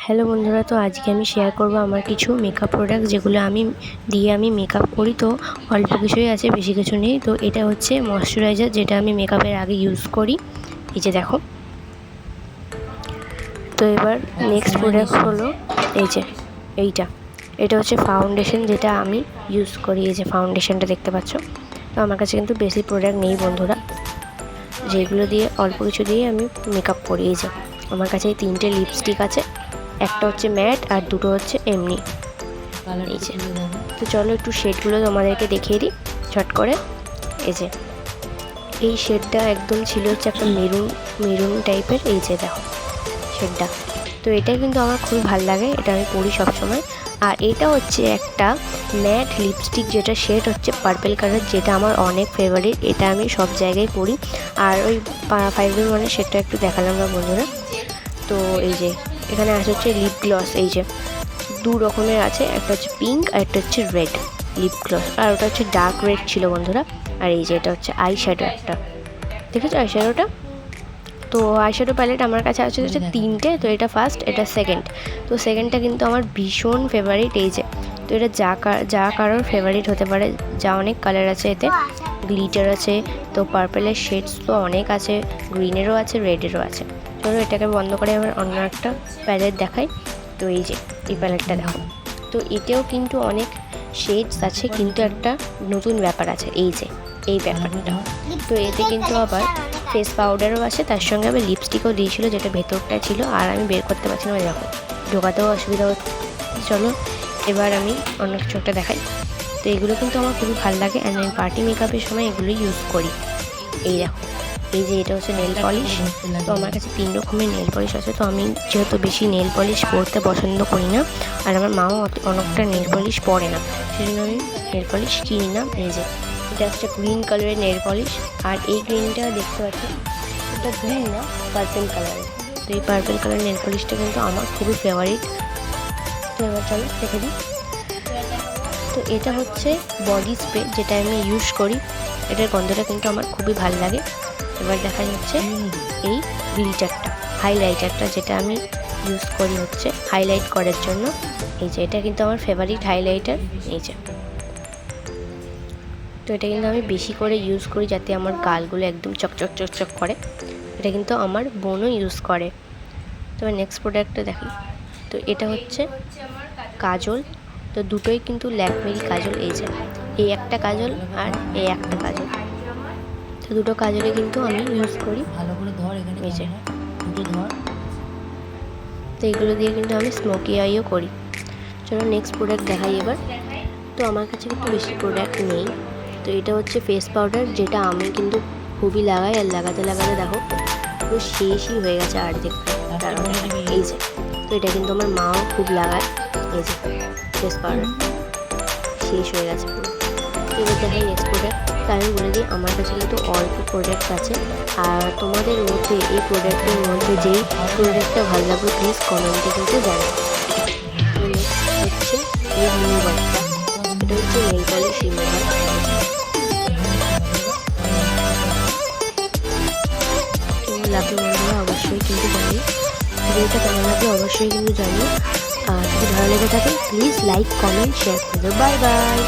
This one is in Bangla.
হ্যালো বন্ধুরা, তো আজকে আমি শেয়ার করব আমার কিছু মেকআপ প্রোডাক্ট যেগুলো আমি মেকআপ করি। তো অল্প কিছুই আছে, বেশি কিছু নেই। তো এটা হচ্ছে ময়শ্চারাইজার, যেটা আমি মেকআপের আগে ইউজ করি। এই যে দেখো। তো এবার নেক্সট প্রোডাক্ট হলো এই যে এটা হচ্ছে ফাউন্ডেশন, যেটা আমি ইউজ করি। এই যে ফাউন্ডেশনটা দেখতে পাচ্ছ। তো আমার কাছে কিন্তু বেশি প্রোডাক্ট নেই বন্ধুরা, যেগুলো দিয়ে অল্প কিছু দিয়ে আমি মেকআপ করি। এই যে আমার কাছে এই 3টে লিপস্টিক আছে, একটা হচ্ছে ম্যাট আর দুটো হচ্ছে এমনি। এই যে, তো চলো একটু শেডগুলো তোমাদেরকে দেখিয়ে দিই ঝট করে। এই যে এই শেডটা একদম ছিল হচ্ছে একটা মেরুন টাইপের। এই যে দেখো শেডটা, তো এটা কিন্তু আমার খুবই ভালো লাগে, এটা আমি পরি সবসময়। আর এটা হচ্ছে একটা ম্যাট লিপস্টিক, যেটা শেড হচ্ছে পার্পল কালার, যেটা আমার অনেক ফেভারিট। এটা আমি সব জায়গায় পরি। আর ওই 5-in-1 শেডটা একটু দেখালাম না বন্ধুরা। তো এই যে এখানে আছে হচ্ছে লিপ গ্লস। এই যে 2 রকমের আছে, একটা হচ্ছে পিঙ্ক আর একটা হচ্ছে রেড লিপ গ্লস, আর ওটা হচ্ছে ডার্ক রেড ছিল বন্ধুরা। আর এই যে এটা হচ্ছে আই শ্যাডো, একটা দেখেছো আই শ্যাডোটা। তো আই শ্যাডো প্যালেট আমার কাছে আছে হচ্ছে 3টে। তো এটা ফার্স্ট, এটা সেকেন্ড। তো সেকেন্ডটা কিন্তু আমার ভীষণ ফেভারিট। এই যে, তো এটা যা কারোর ফেভারিট হতে পারে, যা অনেক কালার আছে এতে, গ্লিটার আছে, তো পার্পেলের শেডস তো অনেক আছে, গ্রিনেরও আছে, রেডেরও আছে। চলো এটাকে বন্ধ করে আবার অন্য একটা প্যালেট দেখাই। তো এই যে এই প্যালেটটা দেখো, তো এতেও কিন্তু অনেক শেডস আছে, কিন্তু একটা নতুন ব্যাপার আছে। এই যে এই ব্যাপারটা, তো এতে কিন্তু আবার ফেস পাউডারও আছে, তার সঙ্গে আবার লিপস্টিকও দিয়েছিলো, যেটা ভেতরটা ছিল। আর আমি বের করতে পারছি না, দেখো ঢোকাতেও অসুবিধা হচ্ছে। চলো এবার আমি অন্য কিছু একটা দেখাই। তো এগুলো কিন্তু আমার খুবই ভালো লাগে, অ্যান্ড আমি পার্টি মেকআপের সময় এগুলোই ইউজ করি। এই দেখো, এই যে এটা হচ্ছে নেল পলিশ। তো আমার কাছে 3 রকমের নেল পলিশ আছে। তো আমি যেহেতু বেশি নেল পলিশ পরতে পছন্দ করি না, আর আমার মাও অনেকটা নেল পলিশ পরে না, সেই জন্য আমি নেল পলিশ কিনি না। এই যে এটা হচ্ছে গ্রিন কালারের নেল পলিশ, আর এই গ্রিনটা দেখতে পাচ্ছি, এটা গ্রিন না, পার্পল কালারের। তো এই পার্পল কালার নেল পলিশটা কিন্তু আমার খুবই ফেভারিট। তো এবার চলো দেখে দিই। তো এটা হচ্ছে বডি স্প্রে, যেটা আমি ইউজ করি। এটার গন্ধটা কিন্তু আমার খুবই ভালো লাগে। এবার দেখা যাচ্ছে এই গ্লিটারটা, হাইলাইটারটা, যেটা আমি ইউজ করি হচ্ছে হাইলাইট করার জন্য। এই যে এটা কিন্তু আমার ফেভারিট হাইলাইটার। এই যে, তো এটা কিন্তু আমি বেশি করে ইউজ করি, যাতে আমার গালগুলো একদম চকচক করে। এটা কিন্তু আমার বোনও ইউজ করে। তো নেক্সট প্রোডাক্টটা দেখি। তো এটা হচ্ছে কাজল। তো দুটোই কিন্তু ল্যাকমেরই কাজল। এই যে এই একটা কাজল আর এই একটা কাজল, তো দুটো কাজলে কিন্তু আমি ইউজ করি। ভালো করে ধর, এখানে এই যে দুটো ধর। তো এগুলো দিয়ে কিন্তু আমি স্মোকি আইও করি। চলো নেক্সট প্রোডাক্ট দেখাই এবার। তো আমার কাছে কিন্তু বেশি প্রোডাক্ট নেই। তো এটা হচ্ছে ফেস পাউডার, যেটা আমি কিন্তু খুবই লাগাই, আর লাগাতে দেখো পুরো শেষই হয়ে গেছে আর দেখতে। এই যে, তো এটা কিন্তু আমার মাও খুব লাগায়। এই যে ফেস পাউডার শেষ হয়ে গেছে পুরো। এবার দেখাই নেক্সট প্রোডাক্ট। তাই আমি বলে দিই, আমার কাছে কিন্তু অল্প প্রোডাক্ট আছে। আর তোমাদের মধ্যে এই প্রোডাক্টের মধ্যে যেই প্রোডাক্টটা ভালো লাগবে প্লিজ কমেন্টে কিন্তু জানাও। হচ্ছে এই রিমুভারটা, এটা হচ্ছে নেল পলিশ রিমুভার। কেমন লাগবে বন্ধুরা অবশ্যই কিন্তু জানিও, ভিডিওটা কেমন লাগবে অবশ্যই কিন্তু জানিও। আর যদি ভালো লেগে থাকে প্লিজ লাইক, কমেন্ট, শেয়ার করে দেবো। Bye bye.